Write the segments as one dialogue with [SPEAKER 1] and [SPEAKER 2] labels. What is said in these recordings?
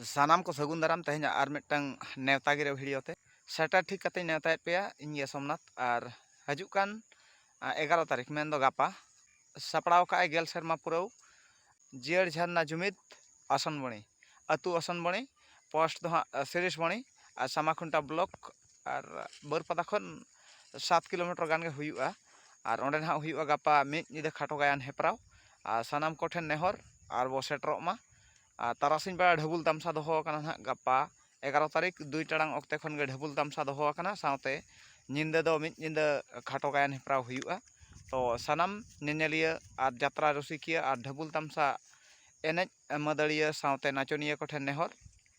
[SPEAKER 1] सानाम को सगुन दाराम तेहना आर मिटटांग नेवता गिरे भिडियो ते सेटर ठीक कते नेवता पेया इन सोमनाथ और हजुकान 11 तारीख मेन दो गापा सपड़ाव का गेल शर्मा पुरव जियर झरना जुमित आसन बणी अतु आसन बणी पोस्ट दो सिरिस बणी और सामाखुंटा ब्लॉक और बरपदा खन 7 किलोमीटर गान गे हुयुआ और ओंडे ना हुयुआ गापा मिद निदा खाटो गायन हेपराव और सानाम कोठेन नेहर और बो सेटरोमा तारासिन बेड़ा ढबुल तामसा दोहो ना गापा 11 तारीख 2 टाड़ांग अक्ते खन गे ढबुल तामसा दोहो साथे निंदा दो मिद निंदा खाटो गायन हेपराव हुयुआ तो सानाम नेनेलिया और जात्रा रसिकिया और ढबुल तामसा एनेज मदड़िया साथे नाचनिया कोठेन नेहर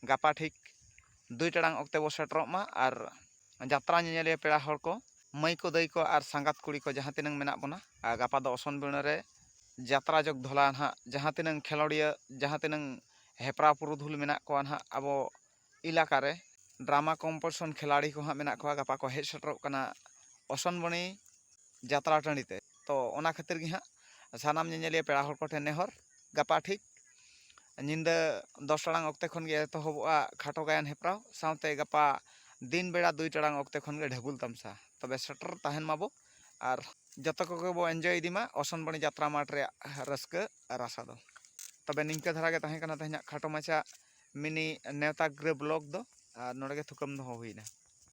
[SPEAKER 1] गापा ठीक 2 टाड़ांग अक्ते बो सेटरोमा और जात्रा नेनेलिया पेड़ा हर को मई को दई को और सांगात कुड़ी को जहाँ तिनंग मेना बना गापा दो असन बिणरे जात्रा जग धोला ना जहाँ तिनंग खेलोड़िया जहाँ तिनंग हेपरा पुरुधुल मेना को ना अब इलाका रे ड्रामा कम्पिटिशन खिलाड़ी को हाँ मेना को गापा को हेज सेटरोग कना असन बणी जात्रा टाँडीते तो ओना खातिर गे हाँ सानाम नेनेलिया पेड़ा हर को ठेन नेहर गापा ठीक निंदा 10 टाड़ांग अक्ते खन गे एतोहबोआ खाटो गायन हेपराव साथे गापा दिन बेड़ा 2 टाड़ांग अक्ते खन गे ढबुल तामसा तबे सेटर ताहेन माबो और जत को बो एंजॉय इदीमा असन बणी जात्रा माठ रे रस्क रासा दो तबे निंका धारा गे ताहें कना तेहना खाटो माछा मिनी नेवता ग्रे ब्लॉग दो और नोडे गे थुकम दो हुईना।